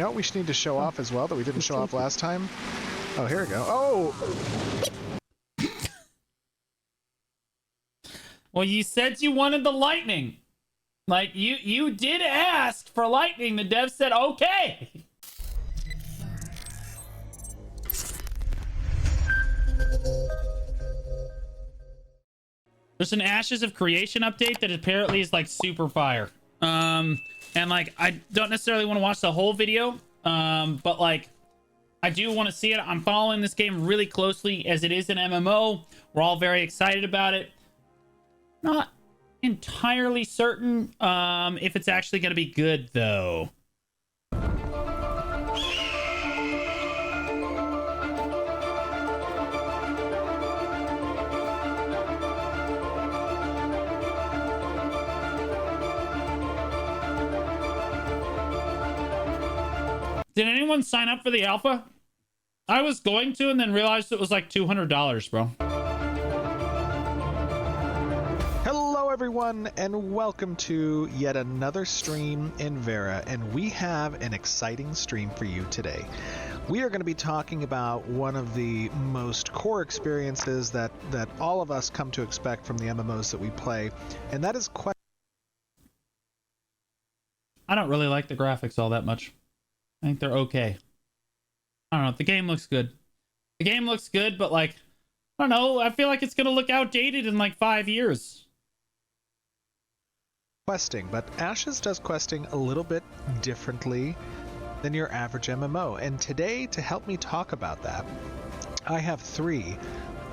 know what we should need to show off as well that we didn't show off last time? Oh, here we go. Oh! Well, you said you wanted the lightning. Like, you did ask for lightning. The dev said, okay. There's an Ashes of Creation update that apparently is like super fire. And like, I don't necessarily want to watch the whole video, but like, I do want to see it. I'm following this game really closely as it is an MMO. We're all very excited about it. Not entirely certain if it's actually going to be good though. Did anyone sign up for the alpha? I was going to and then realized it was like $200, bro. Hello everyone and welcome to yet another stream in Vera, and we have an exciting stream for you today. We are going to be talking about one of the most core experiences that all of us come to expect from the MMOs that we play, and that is I don't really like the graphics all that much. I think they're okay. I don't know. The game looks good. The game looks good, but like, I don't know. I feel like it's going to look outdated in like 5 years. questing, but Ashes does questing a little bit differently than your average MMO. And today, to help me talk about that, I have three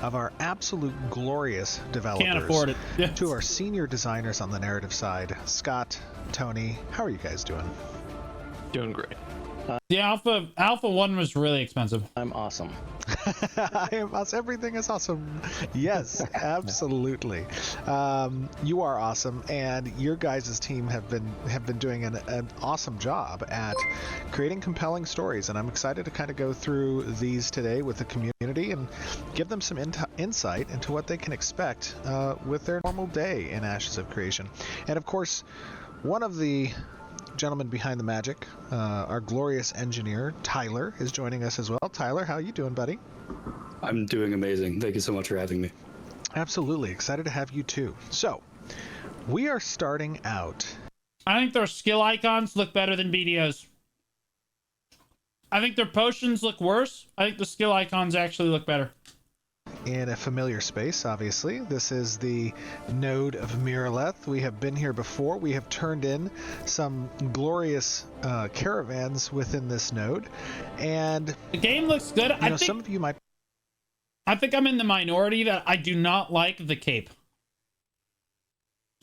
of our absolute glorious developers. Can't afford it. Yes. Two of our senior designers on the narrative side, Scott, Tony. How are you guys doing? Doing great. The Alpha 1 was really expensive. I'm awesome. I am awesome. Everything is awesome. Yes, absolutely. You are awesome, and your guys' team have been doing an awesome job at creating compelling stories, and I'm excited to kind of go through these today with the community and give them some insight into what they can expect with their normal day in Ashes of Creation. And of course, one of the gentleman behind the magic, our glorious engineer Tyler, is joining us as well. Tyler, how you doing, buddy? I'm doing amazing. Thank you so much for having me. Absolutely excited to have you too. So we are starting out. I think their skill icons look better than BDO's. I think their potions look worse. I think the skill icons actually look better. In a familiar space, obviously. This is the node of Miraleth. We have been here before. We have turned in some glorious caravans within this node, and The game looks good. you know, some of you might. I think I'm in the minority that I do not like the cape.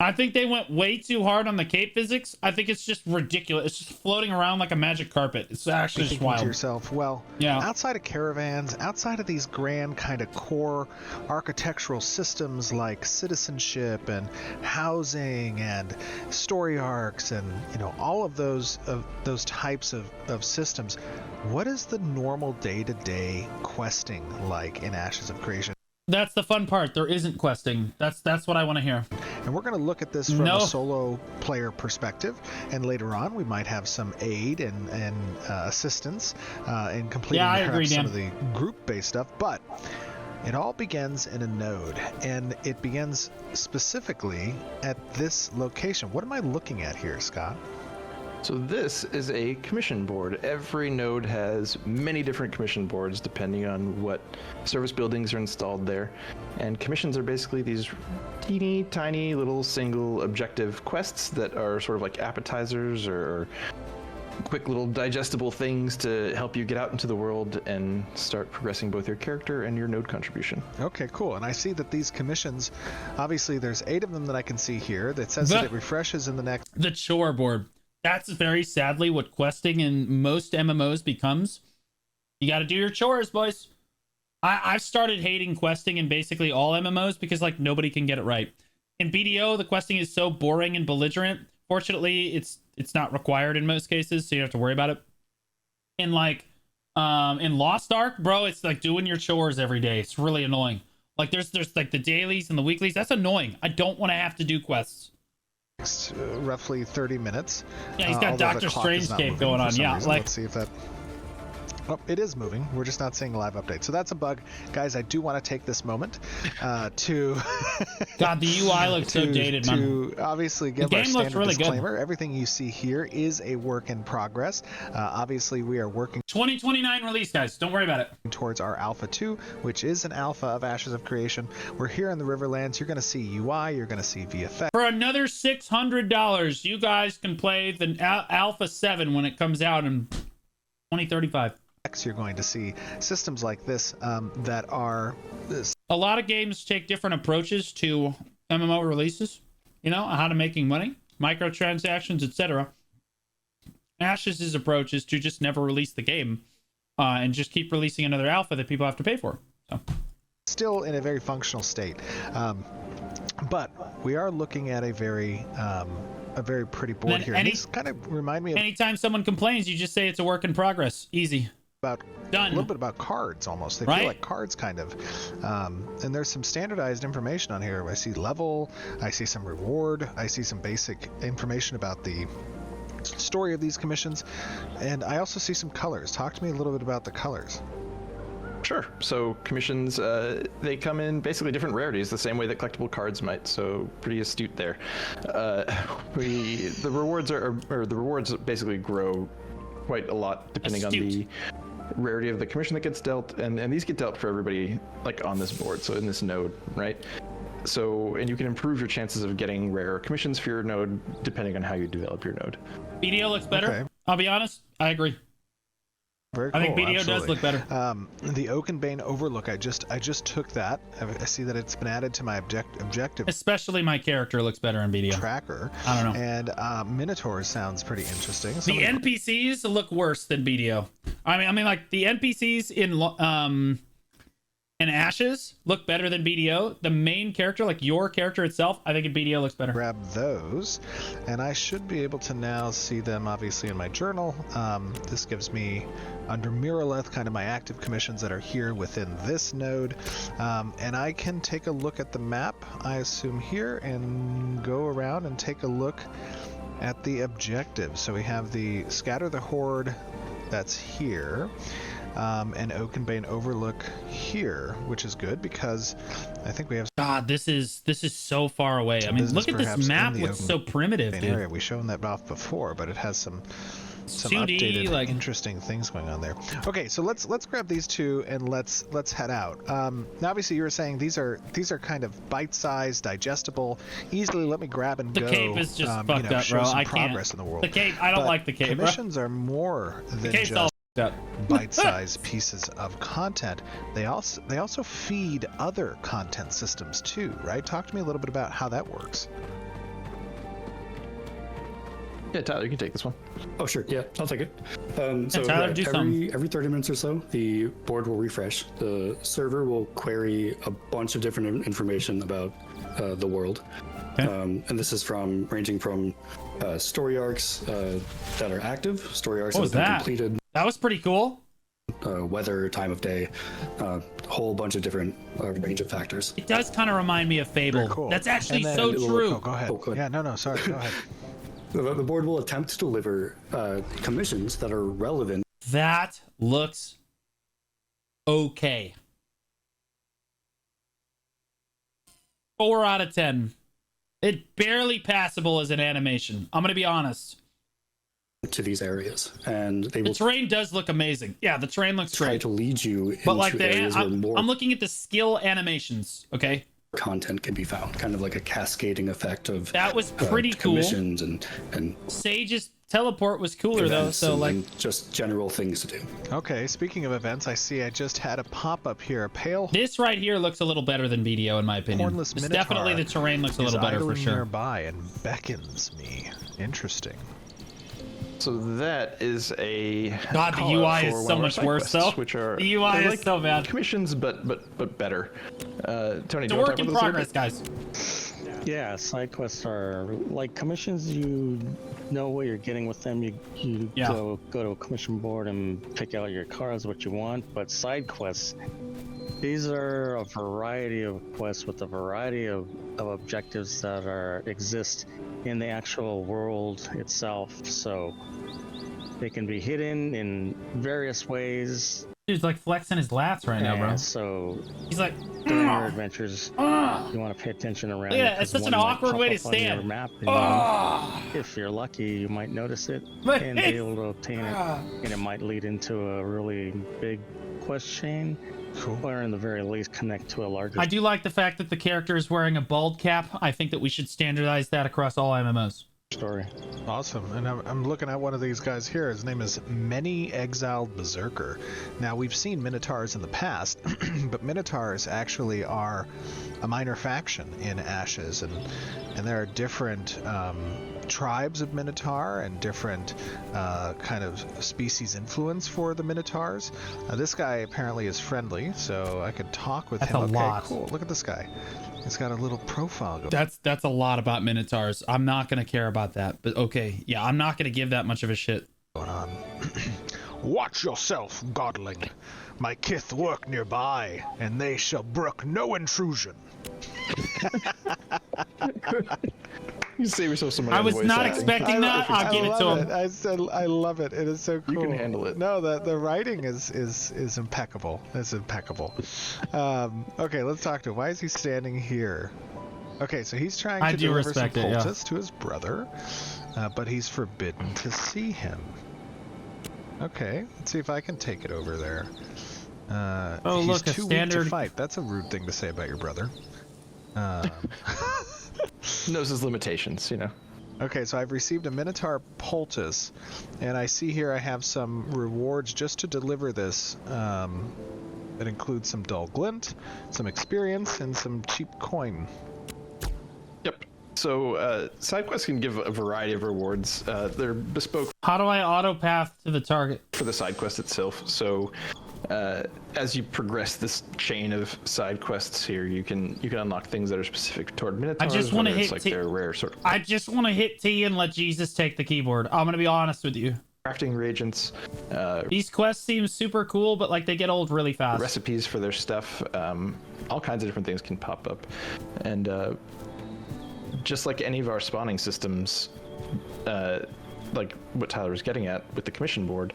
I think they went way too hard on the cape physics. I think it's just ridiculous. It's just floating around like a magic carpet. It's actually just Thinking wild. to yourself, well, Yeah. outside of caravans, outside of these grand kind of core architectural systems like citizenship and housing and story arcs and, you know, all of those types of systems, what is the normal day-to-day questing like in Ashes of Creation? That's the fun part. There isn't questing. That's what I want to hear. And we're going to look at this from a solo player perspective, and later on we might have some aid and assistance in completing perhaps some of the group-based stuff, but it all begins in a node, and it begins specifically at this location. What am I looking at here, Scott? So this is a commission board. Every node has many different commission boards depending on what service buildings are installed there. And commissions are basically these teeny tiny little single objective quests that are sort of like appetizers or quick little digestible things to help you get out into the world and start progressing both your character and your node contribution. Okay, cool. And I see that these commissions, obviously there's 8 of them that I can see here. That says that it refreshes in the next... The chore board. That's very sadly what questing in most MMOs becomes. You got to do your chores, boys. I've started hating questing in basically all MMOs because like nobody can get it right. In BDO, the questing is so boring and belligerent. Fortunately, it's not required in most cases, so you don't have to worry about it. In like in Lost Ark, bro, it's like doing your chores every day. It's really annoying. Like there's like the dailies and the weeklies. That's annoying. I don't want to have to do quests. roughly 30 minutes. Yeah, he's got although the Doctor clock is not Strangescape moving going for on. some Yeah, reason. like Let's see if that. Oh, it is moving. We're just not seeing a live update. So that's a bug. Guys, I do want to take this moment to... God, the UI looks so dated, man. To obviously give our game looks standard really good. disclaimer. Everything you see here is a work in progress. Obviously, we are working 2029 release, guys. Don't worry about it. towards our Alpha 2, which is an alpha of Ashes of Creation. We're here in the Riverlands. You're going to see UI. You're going to see VFX. For another $600, you guys can play the Alpha 7 when it comes out in 2035. You're going to see systems like this that are... A lot of games take different approaches to MMO releases, you know, how to making money, microtransactions, etc. Ash's approach is to just never release the game and just keep releasing another alpha that people have to pay for. So. Still in a very functional state, but we are looking at a very pretty board here. These kind of remind me of anytime someone complains, you just say it's a work in progress. Easy. About done. A little bit about cards almost. They feel like cards kind of. And there's some standardized information on here. I see level, I see some reward, I see some basic information about the story of these commissions, and I also see some colors. Talk to me a little bit about the colors. Sure. So commissions, they come in basically different rarities, the same way that collectible cards might. So pretty astute there. The rewards basically grow quite a lot depending on the rarity of the commission that gets dealt, and these get dealt for everybody like on this board, so in this node, right? So, and you can improve your chances of getting rare commissions for your node depending on how you develop your node. BDO looks better. Okay. I'll be honest, I agree. Very cool. I think BDO absolutely. does look better. The Oakenbane Overlook, I just took that. I see that it's been added to my objective. Especially my character looks better in BDO. Tracker. I don't know. And Minotaur sounds pretty interesting. The NPCs look worse than BDO. I mean, like the NPCs in Ashes look better than BDO. The main character, like your character itself, I think in BDO looks better. Grab those, and I should be able to now see them obviously in my journal. This gives me under Miraleth kind of my active commissions that are here within this node, and I can take a look at the map, I assume here, and go around and take a look at the objectives. So we have the Scatter the Horde that's here. And Oakenbane Overlook here, which is good because I think we have. God, this is so far away. I mean, look at this map. Looks so primitive, dude. Area. We've shown that off before, but it has some 2D, updated, like interesting things going on there. Okay, so let's grab these two and let's head out. Now, obviously, you were saying these are kind of bite-sized, digestible, easily let me grab and go. The cape is just fucked up, show bro. some I progress can't. in the world. The cape, I don't like the cape. Commissions are more than just bite-sized pieces of content. They also feed other content systems too, right? Talk to me a little bit about how that works. Yeah, Tyler, you can take this one. Oh, sure. Yeah, I'll take it. So Tyler, every 30 minutes or so, the board will refresh. The server will query a bunch of different information about the world. Okay. And this is ranging from story arcs that are active, story arcs that have been completed. That was pretty cool. Weather, time of day, a whole bunch of different range of factors. It does kind of remind me of Fable. Cool. That's actually so true. Go ahead. Yeah, no, sorry. Go ahead. The board will attempt to deliver commissions that are relevant. That looks okay. 4 out of 10. It's barely passable as an animation. I'm gonna be honest. To these areas, and they will. The terrain does look amazing. Yeah, the terrain looks try great. to lead you but into like areas where more I'm looking at the skill animations. Okay. Content can be found, kind of like a cascading effect of that was pretty cool. Commissions and Sage's teleport was cooler though, so like just general things to do. Okay, speaking of events, I see I just had a pop-up here. This right here looks a little better than BDO in my opinion. Hornless It's definitely the terrain looks a little better for sure. Nearby and beckons me. Interesting. So that is a God. The UI is so much worse though. Which are the UI is like so bad. Commissions, but better. Tony, it's a work in progress, guys. Yeah, side quests are like commissions. You know what you're getting with them. You go to a commission board and pick out your cards, what you want. But side quests, these are a variety of quests with a variety of objectives that exist in the actual world itself, so they can be hidden in various ways. Dude's like flexing his lats right now, bro. And so He's like, during your adventures, you want to pay attention around. Yeah, it, it's such one an might awkward pop way to up on your stand. map, and if you're lucky, you might notice it But and be able to obtain it, and it might lead into a really big quest chain. Cool. Or in the very least connect to a larger I do like the fact that the character is wearing a bald cap. I think that we should standardize that across all MMOs. story. Awesome. And I'm looking at one of these guys here. His name is Many Exiled Berserker. Now, we've seen Minotaurs in the past, but Minotaurs actually are a minor faction in Ashes, and there are different tribes of Minotaur and different kind of species influence for the Minotaurs. This guy apparently is friendly, so I could talk with That's him. a Okay, lot. cool. Look at this guy. He's got a little profile going. That's a lot about Minotaurs. I'm not gonna care about that, but okay, yeah, I'm not gonna give that much of a shit. On. Watch yourself, godling. My kith work nearby, and they shall brook no intrusion. You save yourself some. I was not expecting that. I'll give it to him. I said I love it. It is so cool. You can handle it. No, the writing is impeccable. It's impeccable. Okay, let's talk to him. Why is he standing here? Okay, so he's trying to deliver some poultice to his brother, but he's forbidden to see him. Okay, let's see if I can take it over there. Oh, he's look, a too standard weak to fight. That's a rude thing to say about your brother. Knows his limitations, you know. Okay, so I've received a Minotaur poultice, and I see here I have some rewards just to deliver this. That includes some dull glint, some experience, and some cheap coin. Yep. So side quests can give a variety of rewards. They're bespoke How do I auto path to the target? for the side quest itself. So as you progress this chain of side quests here, you can unlock things that are specific toward Minotaurs. I just want to whether it's hit like T. their rare sort of I just want to hit T and let Jesus take the keyboard. I'm gonna be honest with you. crafting reagents, These quests seem super cool, but like they get old really fast. recipes for their stuff. All kinds of different things can pop up, and just like any of our spawning systems, like what Tyler was getting at with the commission board,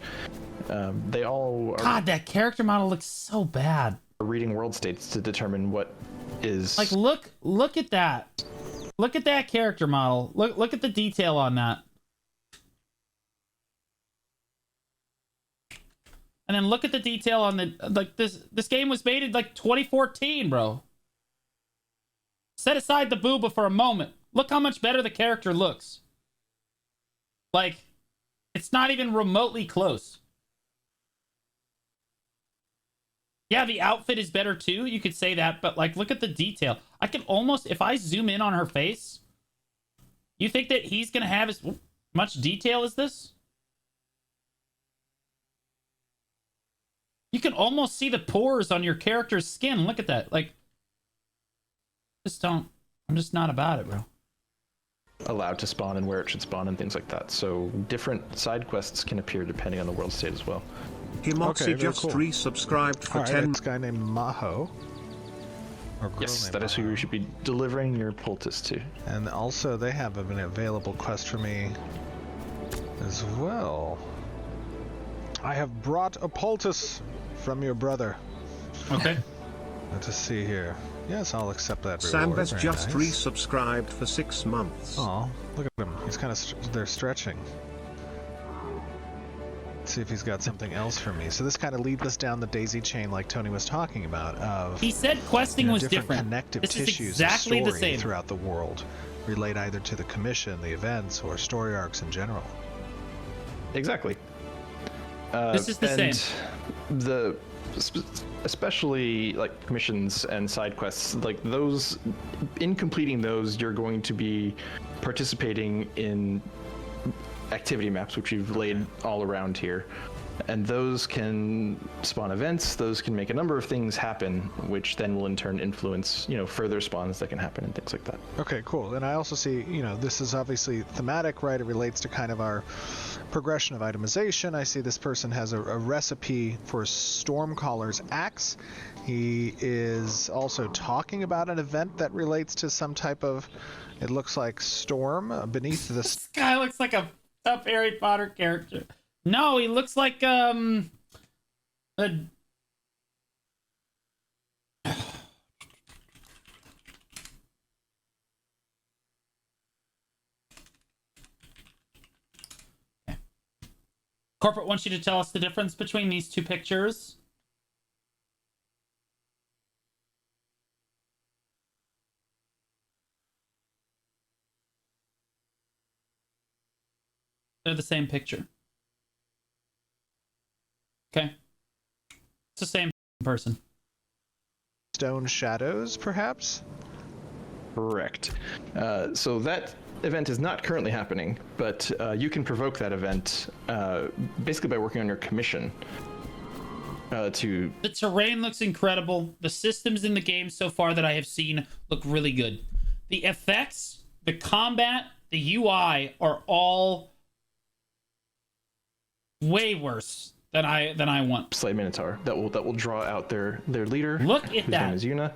they all are God, that character model looks so bad. reading world states to determine what is Like look at that. Look at that character model. Look at the detail on that. And then look at the detail on the like this game was made in like 2014, bro. Set aside the booba for a moment. Look how much better the character looks. Like it's not even remotely close. Yeah, the outfit is better too. You could say that, but like look at the detail. I can almost, if I zoom in on her face, you think that he's going to have as much detail as this? You can almost see the pores on your character's skin. Look at that. Like, I'm just not about it, bro. allowed to spawn and where it should spawn and things like that. So different side quests can appear depending on the world state as well. Himoxi just resubscribed for 10. This guy named Maho. Or girl Yes, named that is who Maho. you should be delivering your poultice to. And also, they have an available quest for me as well. I have brought a poultice from your brother. Okay. Let's just see here. Yes, I'll accept that reward. Sambes Very just nice. resubscribed for 6 months. Oh, look at him. He's kind of, they're stretching. Let's see if he's got something else for me. So this kind of leads us down the daisy chain like Tony was talking about of He said questing was different. connective This is tissues exactly of the story same. throughout the world relate either to the commission, the events, or story arcs in general. Exactly. This is the same. The especially like missions and side quests, like those, in completing those, you're going to be participating in activity maps, which we've laid all around here. And those can spawn events, those can make a number of things happen, which then will in turn influence, further spawns that can happen and things like that. Okay, cool. And I also see, this is obviously thematic, right? It relates to kind of our progression of itemization. I see this person has a recipe for Stormcaller's axe. He is also talking about an event that relates to some type of, it looks like storm beneath the... This guy looks like a Harry Potter character. No, he looks like a... Corporate wants you to tell us the difference between these two pictures. They're the same picture. Okay. It's the same person. Stone shadows, perhaps? Correct. So that event is not currently happening, but you can provoke that event basically by working on your commission. The terrain looks incredible. The systems in the game so far that I have seen look really good. The effects, the combat, the UI are all way worse than I want. Slay Minotaur that will draw out their leader. Look at whose that. name is Yuna.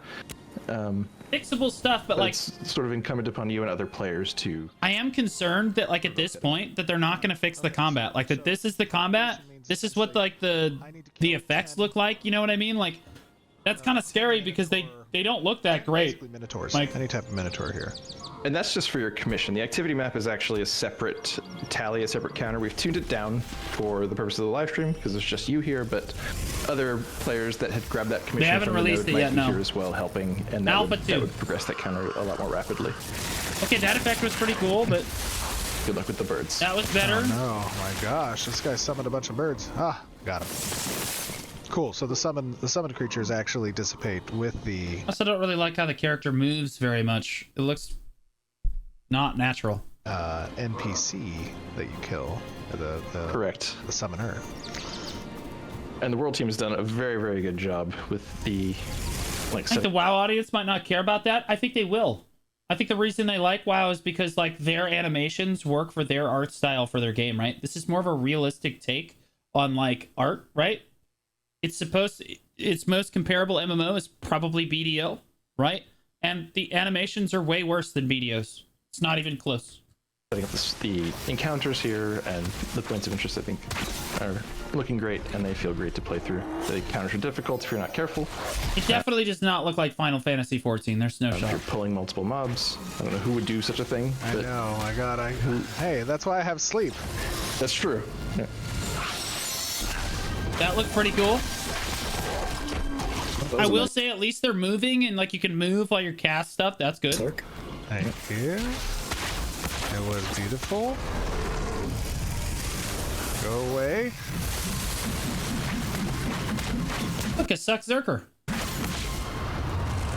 Fixable stuff, but like it's sort of incumbent upon you and other players to... I am concerned that like at this point that they're not going to fix the combat. Like that this is the combat. This is what like the effects look like. You know what I mean? Like that's kind of scary because they don't look that great. Minotaurs. Like any type of Minotaur here. And that's just for your commission. The activity map is actually a separate tally, a separate counter. We've tuned it down for the purpose of the live stream because it's just you here, but other players that had grabbed that commission haven't from the released node it might yet, be no. here as well, helping, and that would progress that counter a lot more rapidly. Okay, that effect was pretty cool, but good luck with the birds. That was better. Oh my gosh, this guy summoned a bunch of birds. Ah, got him. Cool. So the summoned creatures actually dissipate with the... I also don't really like how the character moves very much. It looks not natural. NPC that you kill, the correct, the summoner. And the world team has done a very, very good job with the I think the WoW audience might not care about that. I think they will. I think the reason they like WoW is because like their animations work for their art style for their game, right? This is more of a realistic take on like art, right? Its most comparable MMO is probably BDO, right? And the animations are way worse than BDO's. It's not even close. I think the encounters here and the points of interest, I think, are looking great, and they feel great to play through. The encounters are difficult if you're not careful. It definitely does not look like Final Fantasy XIV. There's no shot. You're pulling multiple mobs. I don't know who would do such a thing. I know. My God. Hey, that's why I have sleep. That's true. Yeah. That looked pretty cool. I will say at least they're moving and like you can move while you cast stuff. That's good. Thank you. It was beautiful. Go away. Look, a Suck Zerker.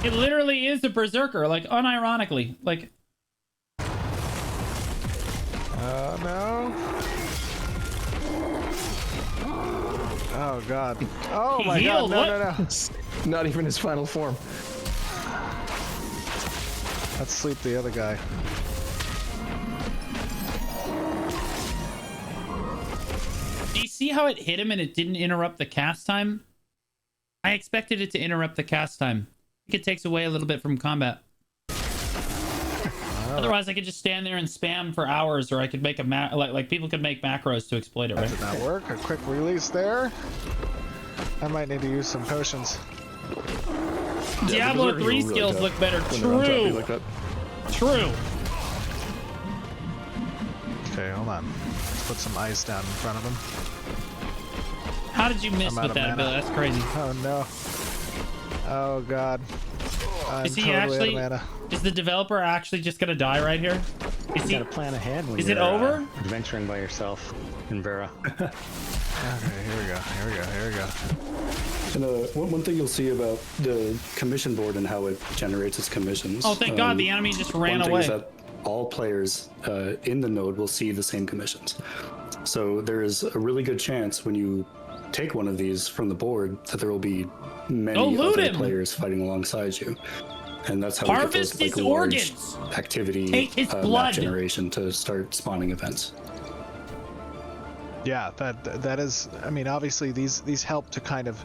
It literally is a berserker, like unironically. Like no. Oh God. Oh my God. No. Not even his final form. Let's sleep the other guy. Do you see how it hit him and it didn't interrupt the cast time? I expected it to interrupt the cast time. I think it takes away a little bit from combat. Otherwise, I could just stand there and spam for hours, or I could make a like people could make macros to exploit it, right? That did not work. A quick release there. I might need to use some potions. Diablo 3 skills look better. True. True. Okay, hold on. Let's put some ice down in front of him. How did you miss with that, Bill? That's crazy. Oh no. Oh God. Is he actually? Is the developer actually just gonna die right here? Is he? Gotta plan ahead when is it over? Adventuring by yourself in Vera. Okay, here we go. And one thing you'll see about the commission board and how it generates its commissions. Oh, thank God, the enemy just ran one away. thing is that all players in the node will see the same commissions. So there is a really good chance when you take one of these from the board that there will be many other players fighting alongside you. And that's how harvest we get those, his organs. Activity Take his map blood. generation to start spawning events. Yeah, that is. I mean, obviously these help to kind of,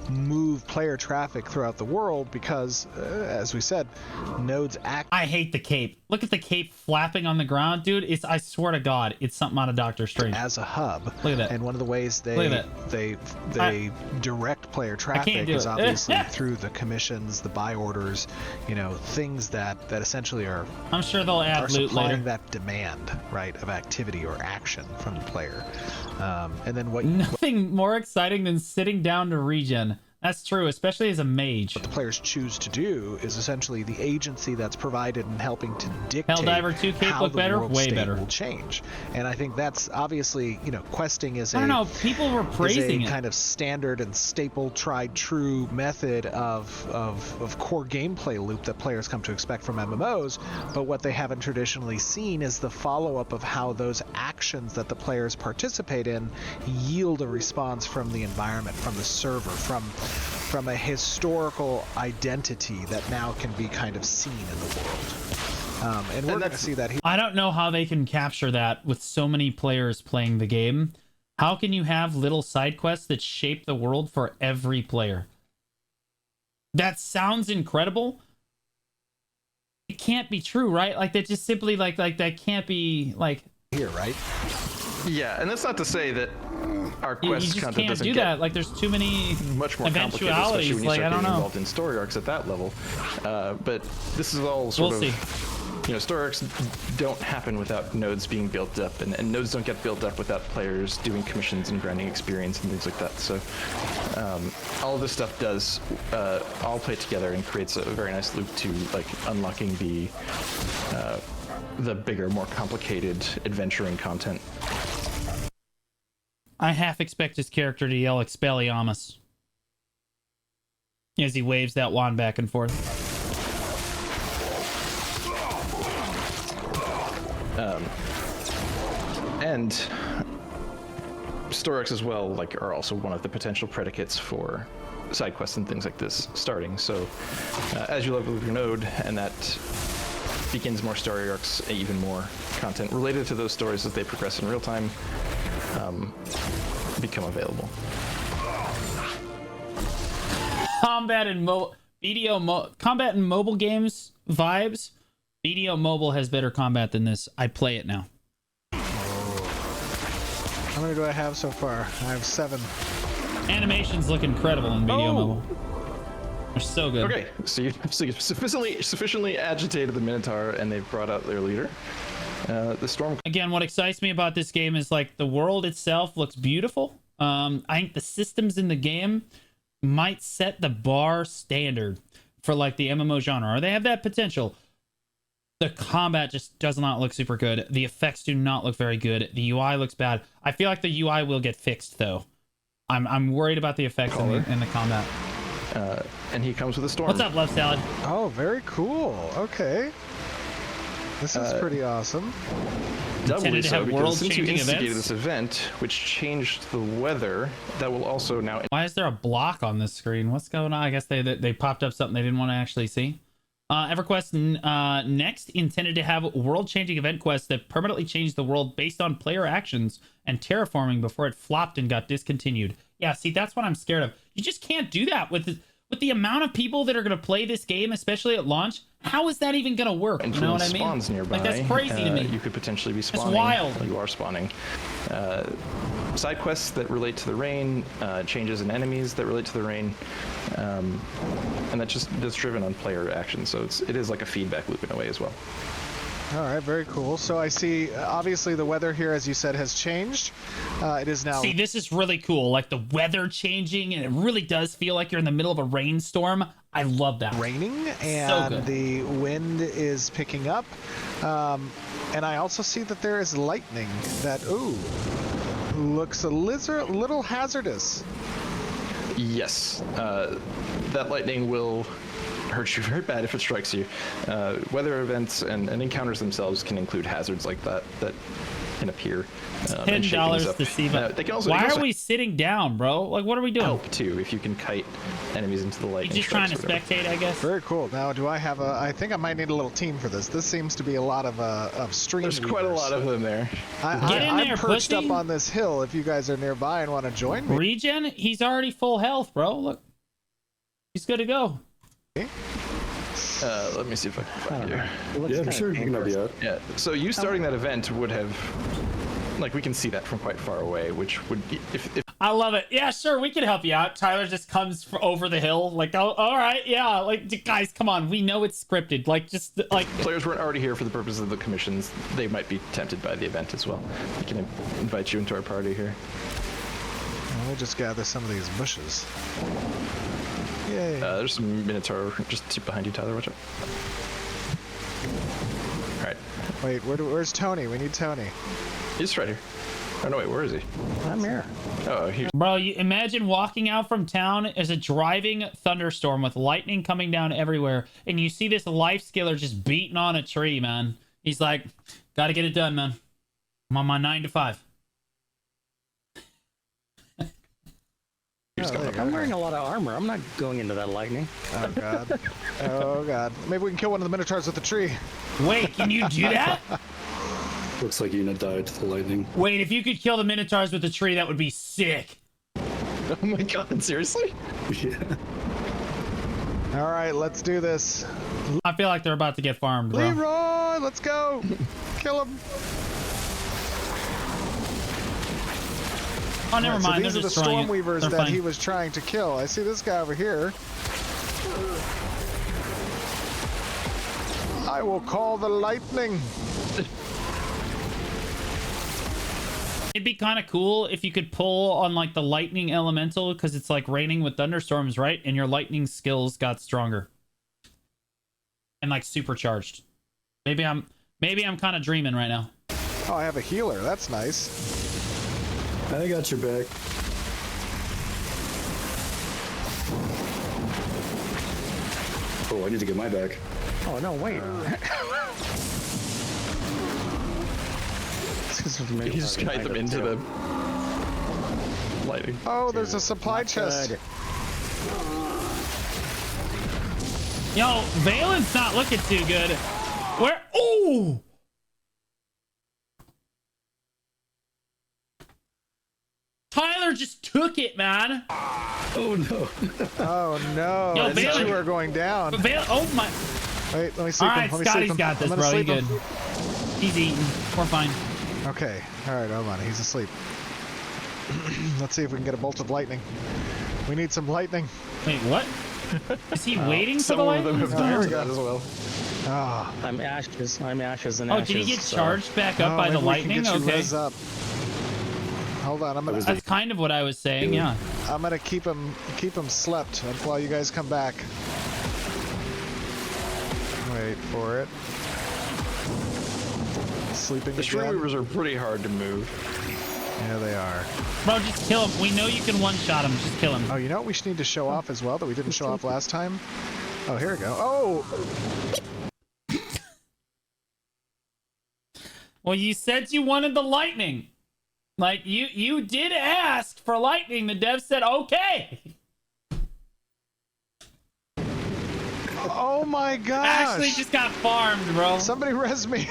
move player traffic throughout the world because, as we said, nodes act. I hate the cape. Look at the cape flapping on the ground, dude. I swear to God, it's something out of Doctor Strange. As a hub. Look at that. And one of the ways they direct player traffic is obviously through the commissions, the buy orders, things that essentially are. I'm sure they'll add loot supplying later. that demand, right, of activity or action from the player. And then nothing more exciting than sitting down to regen. That's true, especially as a mage. What the players choose to do is essentially the agency that's provided in helping to dictate Helldiver 2 cape how look the better, world way state better. will change. And I think that's obviously, questing is I don't know. People were praising it. Kind of standard and staple, tried true method of core gameplay loop that players come to expect from MMOs. But what they haven't traditionally seen is the follow-up of how those actions that the players participate in yield a response from the environment, from the server, from a historical identity that now can be kind of seen in the world. And we're going to see that here. I don't know how they can capture that with so many players playing the game. How can you have little side quests that shape the world for every player? That sounds incredible. It can't be true, right? Like that just simply like that can't be like here, right? Yeah, and that's not to say that our quest you just content can't doesn't do get that. Like there's too many much more complicated, especially when you like, start I don't getting know. involved in story arcs at that level. But this is all sort We'll of, story arcs don't happen without nodes being built up, and nodes don't get built up without players doing commissions and grinding experience and things like that. So all of this stuff does all play together and creates a very nice loop to like unlocking the bigger, more complicated adventuring content. I half expect his character to yell Expelliarmus as he waves that wand back and forth. And story arcs as well, like, are also one of the potential predicates for side quests and things like this starting. So as you level up your node, and that begins more story arcs, even more content related to those stories as they progress in real time become available. Combat and combat and mobile games vibes. BDO Mobile has better combat than this. I play it now. How many do I have so far? I have 7. Animations look incredible in BDO Mobile. They're so good. Okay, so you've sufficiently agitated the Minotaur, and they've brought out their leader. The Storm. Again, what excites me about this game is like the world itself looks beautiful. I think the systems in the game might set the bar standard for like the MMO genre, or they have that potential. The combat just does not look super good. The effects do not look very good. The UI looks bad. I feel like the UI will get fixed though. I'm worried about the effects in the combat. And he comes with a Storm. What's up, Love Salad? Oh, very cool. Okay. This is pretty awesome. Doubly to so, have because since you world-changing instigated events? this event, which changed the weather, that will also now... Why is there a block on this screen? What's going on? I guess they popped up something they didn't want to actually see. EverQuest next intended to have world-changing event quests that permanently change the world based on player actions and terraforming before it flopped and got discontinued. Yeah, see, that's what I'm scared of. You just can't do that with the amount of people that are going to play this game, especially at launch. How is that even going to work? You know what I mean? Spawns nearby. Like, that's crazy to me. You could potentially be spawning. It's wild. You are spawning. Side quests that relate to the rain, changes in enemies that relate to the rain, and that's driven on player action. So it is like a feedback loop in a way as well. All right, very cool. So I see, obviously, the weather here, as you said, has changed. It is now... See, this is really cool. Like, the weather changing, and it really does feel like you're in the middle of a rainstorm. I love that. Raining, and so the wind is picking up. And I also see that there is lightning that, looks a little hazardous. Yes, that lightning will hurt you very bad if it strikes you. Weather events and encounters themselves can include hazards like that can appear. $10 to see that. They can also, Why are we sitting down, bro? Like, what are we doing? help too if you can kite enemies into the lightning. You're just trying to spectate, I guess. Very cool. Now, do I have a? I think I might need a little team for this. This seems to be a lot of stream. There's quite a lot of them there. Get in there, I'm perched pussy. up on this hill. If you guys are nearby and want to join me. Regen? He's already full health, bro. Look, he's good to go. Okay. Let me see if I can find you. Yeah, sure. You can help you out. Yeah. So you starting that event would have, like, we can see that from quite far away, which would, if I love it. Yeah, sure, we can help you out. Tyler just comes over the hill. Like, oh, all right, yeah. Like, guys, come on. We know it's scripted. Like, just like players weren't already here for the purpose of the commissions, they might be tempted by the event as well. We can invite you into our party here. Let me just gather some of these bushes. Yay. There's some Minotaur just behind you, Tyler. Watch out. All right. Wait, where's Tony? We need Tony. He's right here. Oh no, wait, where is he? I'm here. Oh, here. bro, you imagine walking out from town as a driving thunderstorm with lightning coming down everywhere, and you see this life skiller just beating on a tree, man. He's like, gotta get it done, man. I'm on my 9 to 5. I'm wearing a lot of armor. I'm not going into that lightning. Oh god. Oh god. Maybe we can kill one of the Minotaurs with the tree. Wait, can you do that? Looks like Una died to the lightning. Wait, if you could kill the Minotaurs with the tree, that would be sick. Oh my god, seriously? Yeah. All right, let's do this. I feel like they're about to get farmed, bro. Leroy, let's go. Kill him. Oh, never Right, mind. so these They're are the just throwing it. Stormweavers They're that fine. he was trying to kill. I see this guy over here. I will call the lightning. It'd be kind of cool if you could pull on like the lightning elemental because it's like raining with thunderstorms, right? And your lightning skills got stronger and like supercharged. Maybe I'm kind of dreaming right now. Oh, I have a healer. That's nice. I got your back. Oh, I need to get my back. Oh no, wait. You just kite them into the lightning. Oh, there's a supply chest. Yo, Valen's not looking too good. Where? Ooh! Tyler just took it, man. Oh no. Oh no. Yo, These Valen- two are going down. Oh my. Wait, let me All sleep right, him. Let me Scotty's sleep him. got this, I'm gonna bro. You sleep good? him. He's eating. We're fine. Okay. All right, hold on. He's asleep. Let's see if we can get a bolt of lightning. We need some lightning. Wait, what? Is he waiting for Some the of them lightning? have Oh, here we died to go. that as well. Ah. I'm ashes. I'm ashes and Oh, ashes. did he get so- charged back up Oh, by the maybe we can lightning? get you Okay. res up. Hold on. I'm That's kind of what I was saying, yeah. gonna keep him slept while you guys come back. Wait for it. Sleeping The again. Stormweavers are pretty hard to move. Yeah, they are. Bro, just kill him. We know you can one-shot him. Just kill him. Oh, you know what we should need to show off as well that we didn't show off last time? Oh, here we go. Oh! Well, you said you wanted the lightning. Like, you did ask for lightning. The dev said, okay. Oh my gosh! Actually just got farmed, bro. Somebody res me.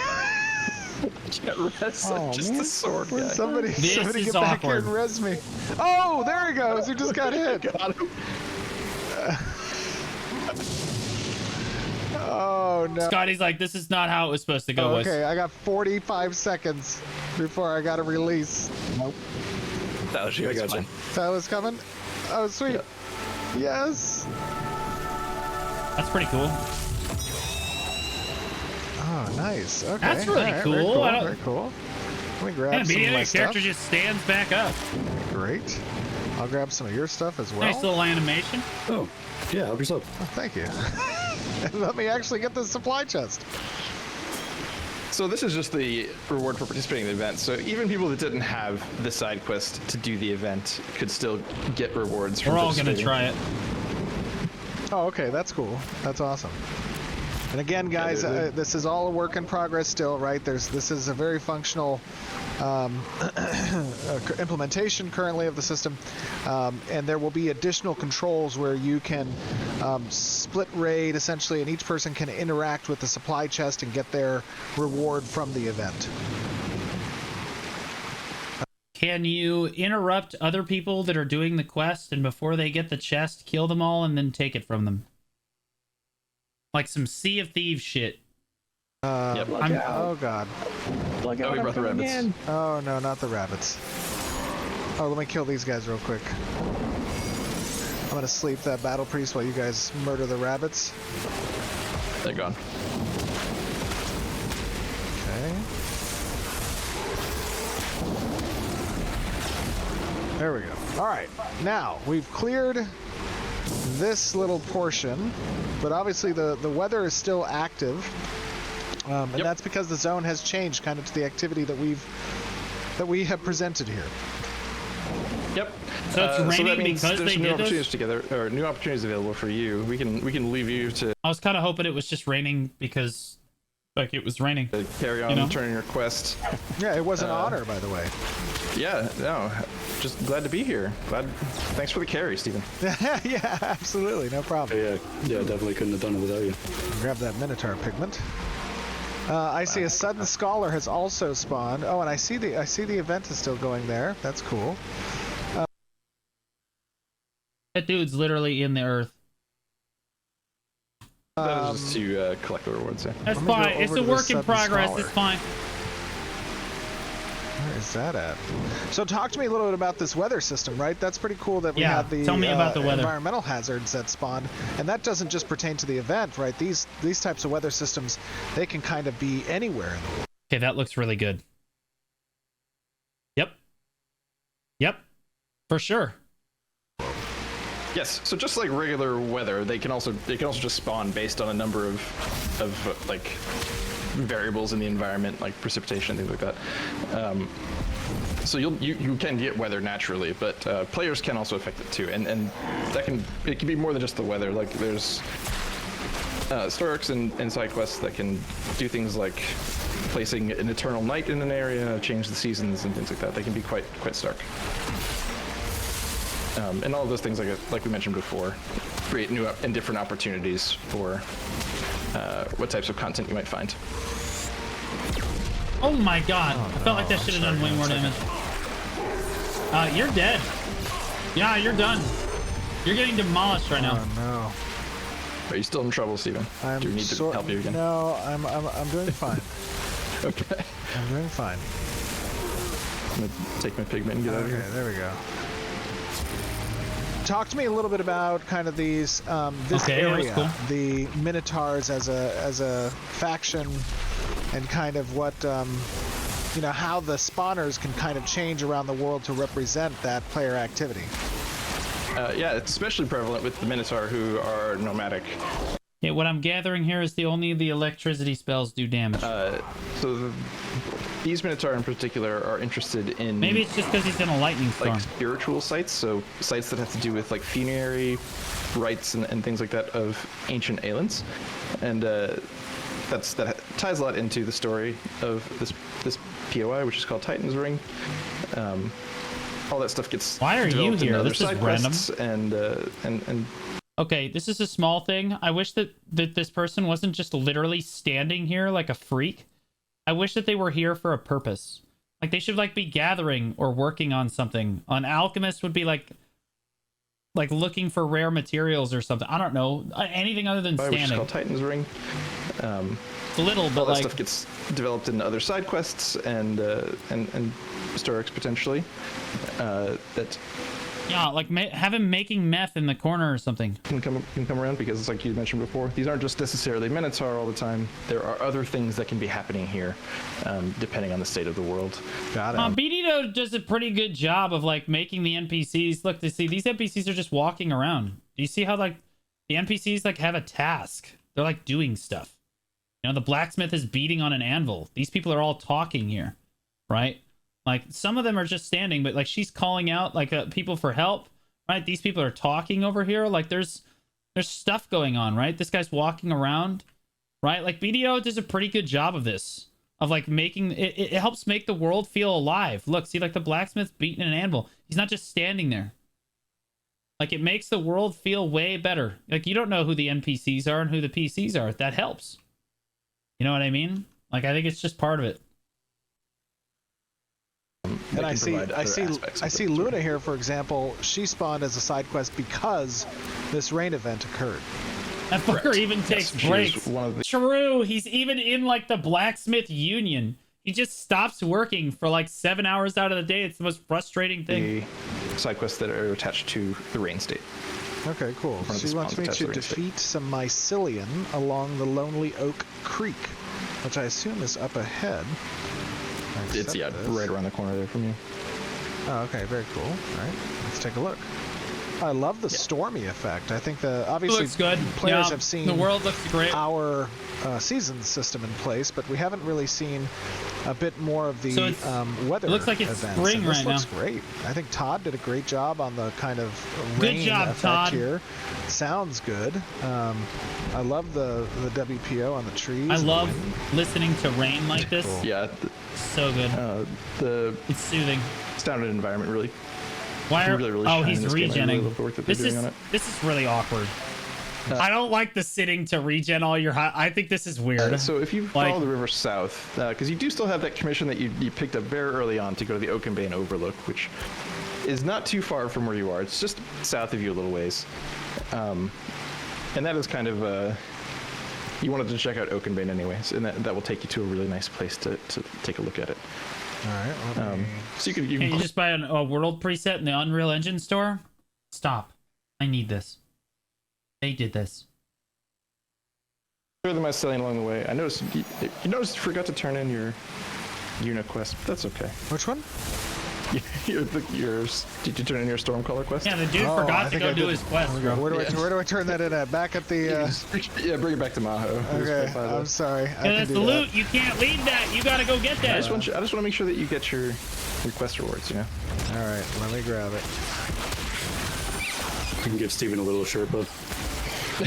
Can't rest. Oh, Just man. a sword guy. Somebody This get is back here awkward. and res me. Oh, there he goes. He just got hit. Got him. Oh no. Scotty's like, this is not how it was supposed to go. Okay, I got 45 seconds before I got a release. Nope. That was you. I got you. Tyler's coming. Oh, sweet. Yes. That's pretty cool. Oh, nice. Okay. That's really all right, cool. Very I cool. don't- Very cool. Let me grab Yeah, some of my immediately stuff. character just stands back up. Great. I'll grab some of your stuff as well. Nice little animation. Oh, yeah, help yourself. Oh, thank you. Let me actually get the supply chest. So this is just the reward for participating in the event. So even people that didn't have the side quest to do the event could still get rewards from We're all gonna participating. try it. Oh, okay. That's cool. That's awesome. And again, guys, this is all a work in progress still, right? This is a very functional implementation currently of the system, and there will be additional controls where you can split raid essentially, and each person can interact with the supply chest and get their reward from the event. Can you interrupt other people that are doing the quest, and before they get the chest, kill them all and then take it from them? Like some Sea of Thieves shit. Yep. Oh god. Look Oh, out, we brought the I'm coming rabbits. in. Oh no, not the rabbits. Oh, let me kill these guys real quick. I'm gonna sleep that battle priest while you guys murder the rabbits. They're gone. Okay. There we go. All right, now we've cleared this little portion, but obviously the weather is still active, and Yep. that's because the zone has changed kind of to the activity that we have presented here. Yep. So it's that raining means because there's they some new did opportunities this? together, or new opportunities available for you. We can leave you to I was kind of hoping it was just raining because, like, it was raining. carry on You know? turning your quest. Yeah, it was an honor, by the way. Yeah, no, just glad to be here. Thanks for the carry, Stephen. Yeah, absolutely, no problem. Yeah, definitely couldn't have done it without you. Grab that Minotaur pigment. I see a sudden scholar has also spawned. Oh, and I see the event is still going there. That's cool. That dude's literally in the earth. That is just to collect the rewards. Yeah. That's Let me go fine. It's over a to the work in Sudden progress. Scholar. It's fine. Where is that at? So talk to me a little bit about this weather system, right? That's pretty cool that we Yeah, have the tell me about the weather. environmental hazards that spawn, and that doesn't just pertain to the event, right? These types of weather systems, they can kind of be anywhere in the world. Okay, that looks really good. Yep. Yep. For sure. Yes. So just like regular weather, they can also just spawn based on a number of like variables in the environment, like precipitation, things like that. So you can get weather naturally, but players can also affect it too, and it can be more than just the weather. Like there's stoics and side quests that can do things like placing an eternal night in an area, change the seasons and things like that. They can be quite stark. And all of those things, like we mentioned before, create new and different opportunities for what types of content you might find. Oh my god. I felt like that should have done way more damage. You're dead. Yeah, you're done. You're getting demolished right now. Oh no. Are you still in trouble, Stephen? Do we need to help you again? No, I'm doing fine. Okay. I'm doing fine. I'm gonna take my pigment and get out of Okay, here. there we go. Talk to me a little bit about kind of these this Okay, that was area, cool. the Minotaurs as a faction, and kind of what how the spawners can kind of change around the world to represent that player activity. Yeah, it's especially prevalent with the Minotaur, who are nomadic. Yeah, what I'm gathering here is only the electricity spells do damage. These Minotaur in particular are interested in Maybe it's just because he's in a lightning storm. like spiritual sites, so sites that have to do with like funerary rites and things like that of ancient ailants, and that ties a lot into the story of this POI, which is called Titan's Ring. All that stuff gets Why are you developed in here? other This is side random. quests, and Okay, this is a small thing. I wish that this person wasn't just literally standing here like a freak. I wish that they were here for a purpose. Like they should like be gathering or working on something. An alchemist would be like looking for rare materials or something. I don't know. Anything other than which is standing. called Titan's Ring. It's a little, All but that like stuff gets developed in other side quests and stoics potentially. That yeah, like have him making meth in the corner or something. can come around, because it's like you mentioned before, these aren't just necessarily Minotaur all the time. There are other things that can be happening here, depending on the state of the world. Got it. BDO does a pretty good job of like making the NPCs look. To see these NPCs are just walking around. Do you see how like the NPCs like have a task? They're like doing stuff. You know, the blacksmith is beating on an anvil. These people are all talking here, right? Like some of them are just standing, but like she's calling out like people for help, right? These people are talking over here. Like there's stuff going on, right? This guy's walking around, right? Like BDO does a pretty good job of this, of like making it, it helps make the world feel alive. Look, see, like the blacksmith beating an anvil. He's not just standing there. Like, it makes the world feel way better. Like, you don't know who the NPCs are and who the PCs are. That helps. You know what I mean? Like, I think it's just part of it. And I see Luna here, for example. She spawned as a side quest because this rain event occurred. That fucker even takes breaks. True, he's even in like the blacksmith union. He just stops working for like 7 hours out of the day. It's the most frustrating thing. The side quests that are attached to the rain state. Okay, cool. She wants me to defeat some mycelium along the Lonely Oak Creek, which I assume is up ahead. It's right around the corner there from you. Oh, okay, very cool. All right, let's take a look. I love the stormy effect. I think obviously looks good. Players have seen the world looks great. Our season system in place, but we haven't really seen a bit more of the weather. It looks like it's events. spring right now. This looks great. I think Todd did a great job on the kind of rain effect Todd. here. Sounds good. I love the WPO on the trees. I love listening to rain like this. Cool. Yeah, so good. It's soothing. Standard environment really. Why are, really oh, he's regenning. This is really awkward. I don't like the sitting to regen all your I think this is weird. So if you follow the river south, because you do still have that commission that you picked up very early on to go to the Oakenbane Overlook, which is not too far from where you are. It's just south of you a little ways. And that is kind of, you wanted to check out Oakenbane anyways, and that will take you to a really nice place to take a look at it. All right. So you can just buy a world preset in the Unreal Engine store? Stop. I need this. They did this. The mycelium along the way. I noticed you forgot to turn in your unit quest. But that's okay. Which one? Yours. Did you turn in your Stormcaller quest? Yeah, the dude forgot to go do his quest. Where do I turn that in at? Back at the. Yeah, bring it back to Maho. Okay, I'm sorry. Yeah, that's the loot. You can't leave that. You gotta go get that. I just want to make sure that you get your quest rewards. You know. All right, let me grab it. You can give Steven a little Sherpa.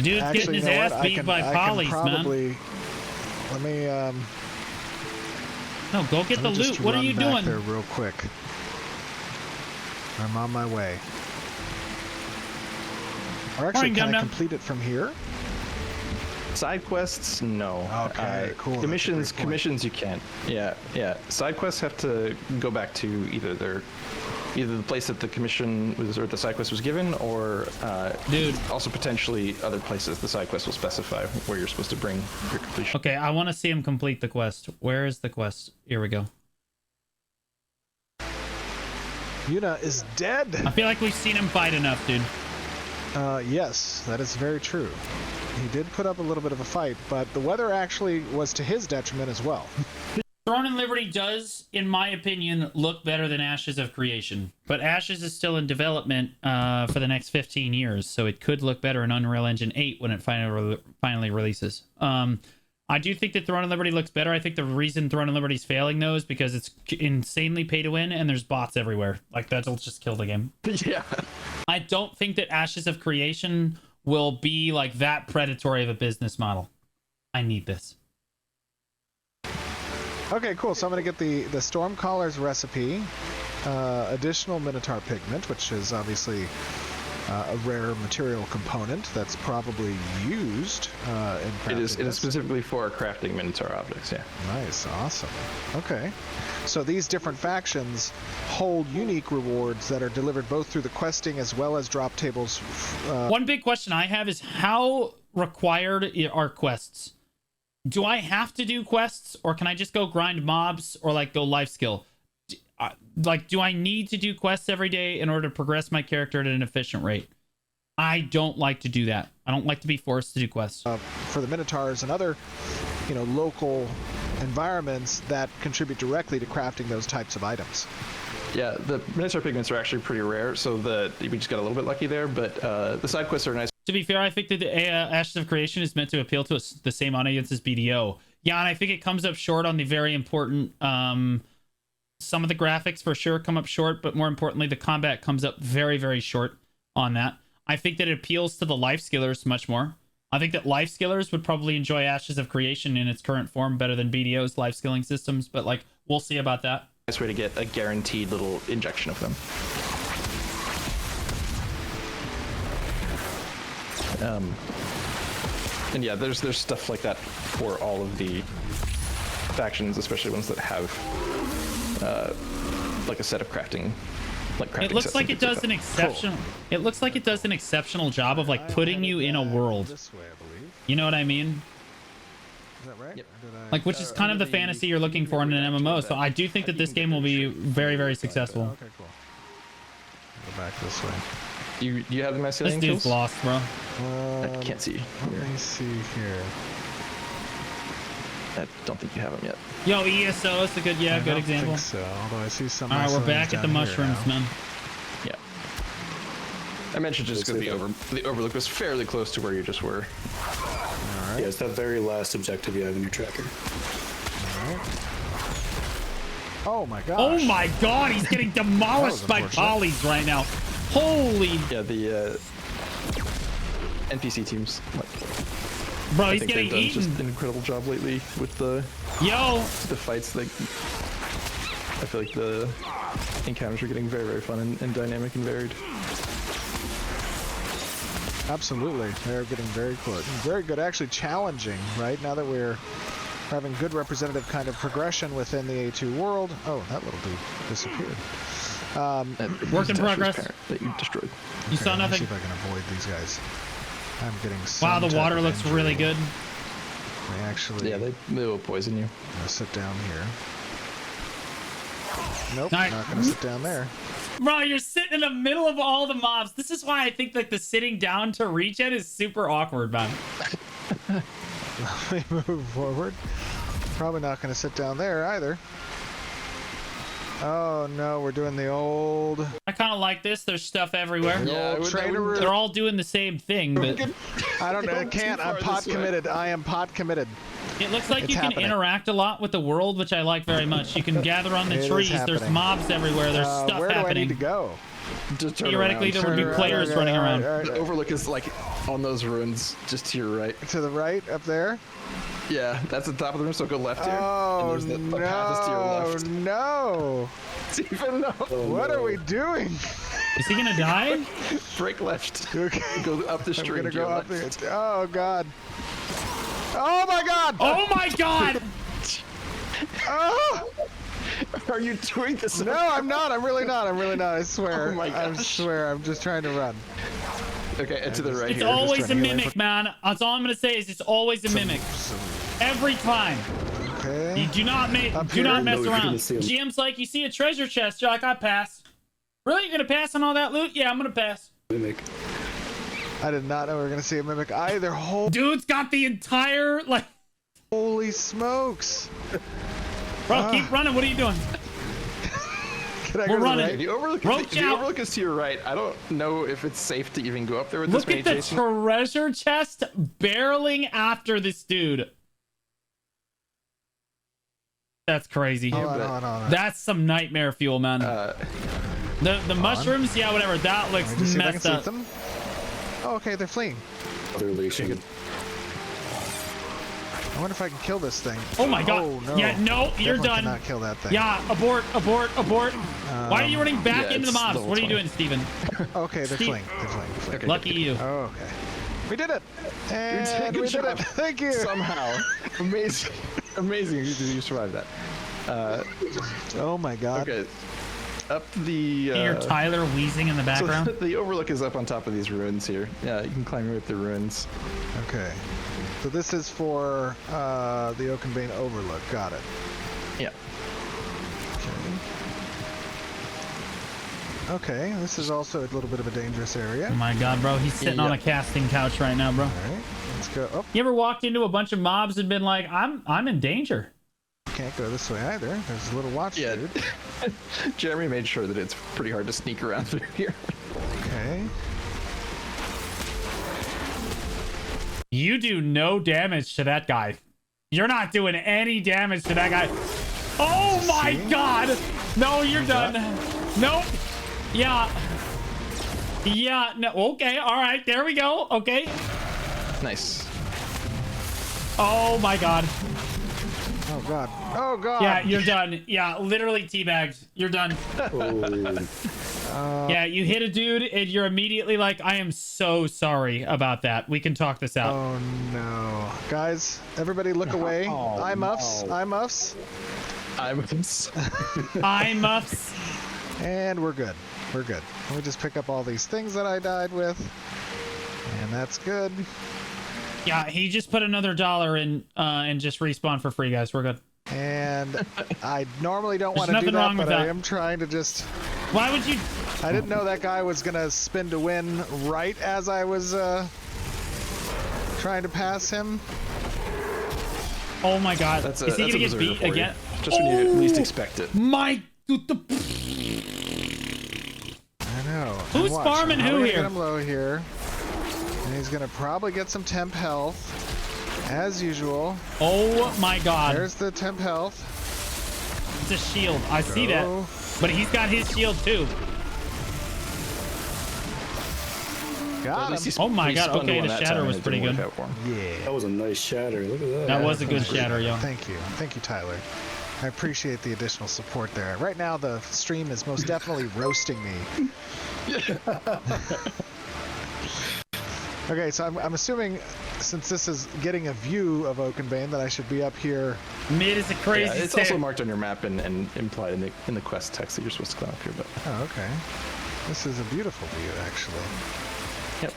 Dude's getting his ass beat by polys, man. Let me. No, go get the loot. What are you doing? There, real quick. I'm on my way. Or actually, can I complete it from here? Side quests, no. Okay, cool. Commissions, you can't. Yeah. Side quests have to go back to either the place that the commission was or the side quest was given, or also potentially other places the side quest will specify where you're supposed to bring your completion. Okay, I want to see him complete the quest. Where is the quest? Here we go. Yuna is dead. I feel like we've seen him fight enough, dude. Yes, that is very true. He did put up a little bit of a fight, but the weather actually was to his detriment as well. Throne and Liberty does, in my opinion, look better than Ashes of Creation. But Ashes is still in development for the next 15 years, so it could look better in Unreal Engine 8 when it finally releases. I do think that Throne and Liberty looks better. I think the reason Throne and Liberty is failing, though, is because it's insanely pay to win and there's bots everywhere. Like, that'll just kill the game. Yeah. I don't think that Ashes of Creation will be like that predatory of a business model. I need this. Okay, cool. So I'm going to get the Stormcaller's recipe, additional Minotaur pigment, which is obviously a rare material component that's probably used in crafting. It is specifically for crafting Minotaur objects, yeah. Nice, awesome. Okay. So these different factions hold unique rewards that are delivered both through the questing as well as drop tables. One big question I have is how required are quests? Do I have to do quests, or can I just go grind mobs or like go life skill? Like, do I need to do quests every day in order to progress my character at an efficient rate? I don't like to do that. I don't like to be forced to do quests. For the Minotaurs and other, local environments that contribute directly to crafting those types of items. Yeah, the Minotaur pigments are actually pretty rare, so we just got a little bit lucky there, but the side quests are nice. To be fair, I think that the Ashes of Creation is meant to appeal to the same audience as BDO. Yeah, and I think it comes up short on the very important... some of the graphics for sure come up short, but more importantly, the combat comes up very, very short on that. I think that it appeals to the life skillers much more. I think that life skillers would probably enjoy Ashes of Creation in its current form better than BDO's life skilling systems, but like we'll see about that. Nice way to get a guaranteed little injection of them. And yeah, there's stuff like that for all of the factions, especially ones that have like a set of crafting. It looks like it does an exceptional. It looks like it does an exceptional job of like putting you in a world. This way, I believe. You know what I mean? Is that right? Yep. Or did I- Like, which is kind of the fantasy you're looking for in an MMO. So I do think that this game will be very, very successful. Okay, cool. Go back this way. Do you have the This mycelium dude's kills? lost, bro. I can't see. Let me see here. I don't think you have them yet. Yo, ESO is a good, I good don't example. think so. Although I see some. All right, we're myceliums back at the down here mushrooms, now. man. Yeah. I mentioned just because the overlook was fairly close to where you just were. All right. Yeah, it's that very last objective you have in your tracker. All right. Oh my gosh. Oh my god, he's getting demolished by unfortunate. polys right now. Holy, Yeah, the NPC teams. bro, I he's think getting they've done eaten. just an incredible job lately with the Yo, fights. Like, I feel like the encounters are getting very, very fun and dynamic and varied. Absolutely. They're getting very close. Very good. Actually challenging, right? Now that we're having good representative kind of progression within the A2 world. Oh, that little dude disappeared. Work in progress. That you destroyed. You saw Let me nothing. see if I can avoid these guys. I'm getting Wow, some the type water of looks injury. really good. They actually... Yeah, they will poison you. I'm gonna sit down here. Nope, All right. not gonna sit down there. Bro, you're sitting in the middle of all the mobs. This is why I think like the sitting down to regen is super awkward, man. Let me move forward. Probably not gonna sit down there either. Oh no, we're doing the old... I kind of like this. There's stuff everywhere. Yeah, trainer room. They're all doing the same thing, but I don't know, I can't. I'm pot committed. I am pot committed. it looks like It's you can happening. interact a lot with the world, which I like very much. You can gather on the It is trees. There's happening. mobs everywhere. There's stuff where do I need happening. to go? Just turn Theoretically, around. there would be Turn around, players okay, running all right, around. all right, The overlook is like on those ruins, just to your right. To the right, up there? Yeah, that's the top of the room, so go left here. Oh, and there's the path is to your left. no. Stephen, no. What are we doing? Is he gonna die? Break left. Okay. Go up the I'm stream. gonna to your go up left. there. Oh, God. Oh, my God. Oh my god! Oh. Are you doing this? No, I'm not. I'm really not. I'm really not. I swear. Oh my I gosh. swear. I'm just trying to run. Okay, and to the right It's here. always a trying to get away mimic, man. That's all I'm gonna say is it's always a mimic. Every time. Okay. You do not Up do not here? mess No, you're around. gonna see 'em. GM's like, you see a treasure chest, you're like, I pass. Really? You're gonna pass on all that loot? Yeah, I'm gonna pass. Mimic. I did not know we were going to see a mimic either. Dude's got the entire like. Holy smokes. Bro, keep running. What are you doing? Can I We're go to the running. right? The overlook, Roach the out. overlook is to your right. I don't know if it's safe to even go up there with Look this many at the Jason. treasure chest barreling after this dude. That's crazy. Hold on, hold on. That's some nightmare fuel, man. The mushrooms, yeah, whatever. That looks Let me just see if I can messed see up. them. Oh, okay, they're fleeing. Other leashing. I wonder if I can kill this thing. Oh my god. Oh, no. Yeah, no, you're Definitely done. cannot kill that thing. Yeah, abort. Why are you running back yeah, into the it's mobs? level What are you 20. doing, Steven? Okay, they're Steve- fleeing. They're fleeing. They're fleeing. Okay. Lucky you. Oh, okay. We did it. And Good we did job. it. Thank you. Somehow. Amazing. Amazing you survived that. Oh my god. Okay. Up the... You hear Tyler wheezing in the so background. the overlook is up on top of these ruins here. Yeah, you can climb right up the ruins. Okay. So this is for the Oak and Bane Overlook. Got it. Yeah. Okay, this is also a little bit of a dangerous area. Oh my god, bro. He's sitting on a casting couch right now, bro. All right, let's go. Oh, You ever walked into a bunch of mobs and been like, I'm in danger? can't go this way either. There's a little watch Yeah. dude. Jeremy made sure that it's pretty hard to sneak around through here. Okay. You do no damage to that guy. You're not doing any damage to that guy. Oh my god! No, you're done. Nope. Yeah. Yeah, no, okay, alright, there we go. Okay. Nice. Oh my god. Oh god. Oh god. Yeah, you're done. Yeah, literally teabagged. You're done. Yeah, you hit a dude and you're immediately like, I am so sorry about that. We can talk this out. Oh no. Guys, everybody look away. Oh, Eye muffs. no. Eye muffs. Eye muffs. And we're good. We're good. Let me just pick up all these things that I died with. And that's good. Yeah, he just put another $1 in and just respawn for free, guys. We're good. And I normally don't want There's to do nothing wrong that, with but I that. am trying to just... Why would you? I didn't know that guy was going to spin to win right as I was trying to pass him. Oh my god. That's Is he that's gonna a get berserker beat for you. again? Just when you least expect it. My. I know. Who's Watch, farming I'm who gonna here? Get him low here. And he's going to probably get some temp health. As usual. Oh my god. There's the temp health. It's a shield. I see that. Go. But he's got his shield too. Got him. Oh my god. Okay, the shatter was pretty good. Yeah. That was a nice shatter. Look at that. That was a good shatter, yo. Thank you. Thank you, Tyler. I appreciate the additional support there. Right now, the stream is most definitely roasting me. Okay, so I'm assuming, since this is getting a view of Oakenbane, that I should be up here. Mid is a crazy Yeah, it's stair. also marked on your map and implied in the quest text that you're supposed to climb up here. But Oh, okay. This is a beautiful view, actually. yep.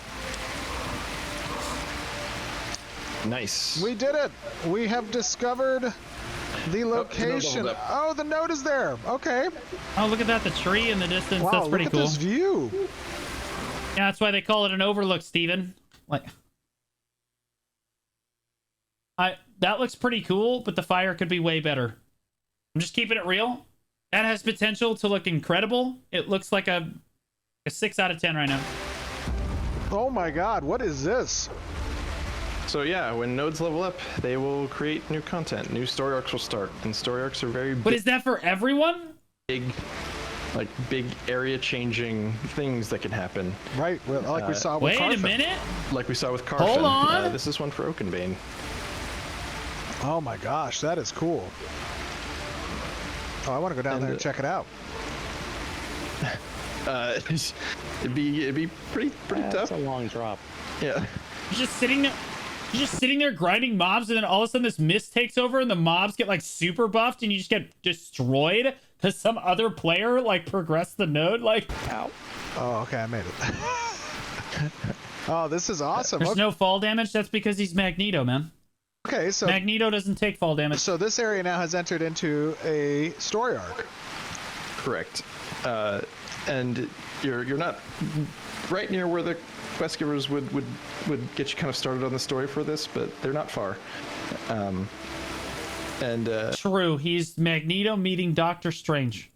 Nice. We did it! We have discovered the location. leveled up. Oh, the node is there. Okay. Oh, look at that. The tree in the distance. Wow, That's pretty look at cool. this view. Yeah, that's why they call it an overlook, Steven. Like, that looks pretty cool, but the fire could be way better. I'm just keeping it real. That has potential to look incredible. It looks like a 6 out of 10 right now. Oh my god, what is this? So yeah, when nodes level up, they will create new content. New story arcs will start, and story arcs are very But is that for everyone? big, like big area-changing things that can happen. Right, well, like we saw with Wait a Carthen. minute. Like we saw with Carthen. Hold on. This is one for Oakenbane. Oh my gosh, that is cool. Oh, I want to go down there and check it out. It'd be pretty That's tough. a long drop. Yeah. You're just sitting there grinding mobs, and then all of a sudden this mist takes over, and the mobs get like super buffed, and you just get destroyed because some other player like progressed the node. Like, ow. Oh, okay, I made it. Oh, this is awesome. There's no fall damage. That's because he's Magneto, man. Okay, so Magneto doesn't take fall damage. so this area now has entered into a story arc. Correct. And you're not right near where the quest givers would get you kind of started on the story for this, but they're not far. True, he's Magneto meeting Doctor Strange.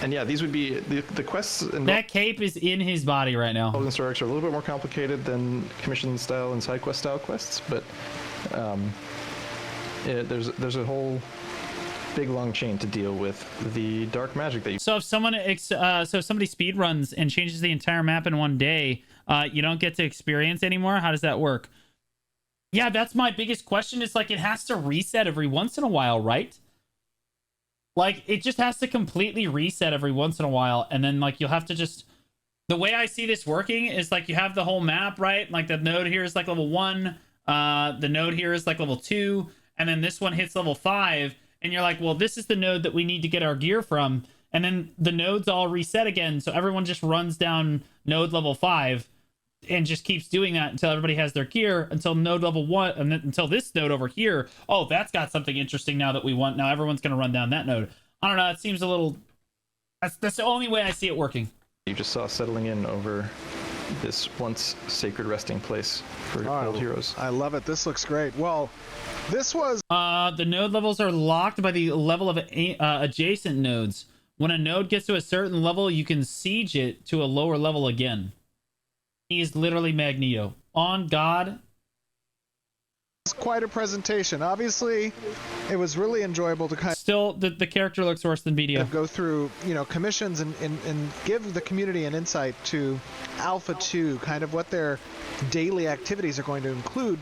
And yeah, these would be the quests involved That cape is in his body right now. in story arcs are a little bit more complicated than commission style and side quest style quests, but there's a whole big long chain to deal with the dark magic that you. So if somebody speed runs and changes the entire map in one day, you don't get to experience anymore. How does that work? Yeah, that's my biggest question. It's like it has to reset every once in a while, right? Like it just has to completely reset every once in a while, and then like you'll have to just. The way I see this working is like you have the whole map, right? Like the node here is like level 1, the node here is like level 2, and then this one hits level 5, and you're like, well, this is the node that we need to get our gear from, and then the nodes all reset again, so everyone just runs down node level 5 and just keeps doing that until everybody has their gear, until node level 1, and then until this node over here, oh, that's got something interesting now that we want. Now everyone's going to run down that node. I don't know, it seems a little... That's the only way I see it working. You just saw settling in over this once sacred resting place for old heroes. I love it. This looks great. Well, this was The node levels are locked by the level of adjacent nodes. When a node gets to a certain level, you can siege it to a lower level again. He's literally Magneto. On God. quite a presentation. Obviously, it was really enjoyable to kind Still, the character looks worse than BDO. of go through, commissions and give the community an insight to Alpha 2, kind of what they're daily activities are going to include,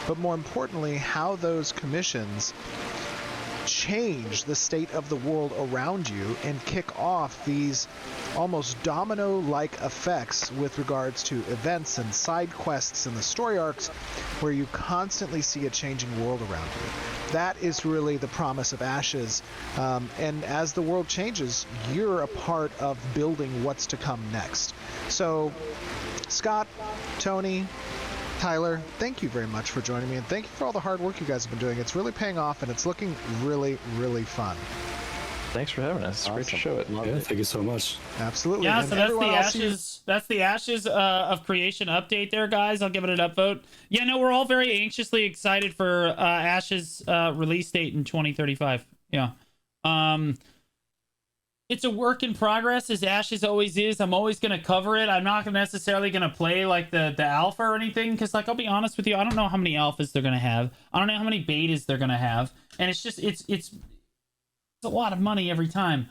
but more importantly, how those commissions change the state of the world around you and kick off these almost domino-like effects with regards to events and side quests and the story arcs, where you constantly see a changing world around you. That is really the promise of Ashes, and as the world changes, you're a part of building what's to come next. So Scott, Tony, Tyler, thank you very much for joining me, and thank you for all the hard work you guys have been doing. It's really paying off, and it's looking really, really fun. Thanks for having us. It's great to show it. Yeah, thank you so much. Absolutely. Yeah, And so that's the everyone else Ashes. That's the Ashes of Creation update there, guys. I'll give it an upvote. Yeah, no, we're all very anxiously excited for Ashes release date in 2035. Yeah. It's a work in progress, as Ashes always is. I'm always going to cover it. I'm not necessarily going to play like the alpha or anything, because like, I'll be honest with you, I don't know how many alphas they're going to have. I don't know how many betas they're going to have. And it's just, it's a lot of money every time.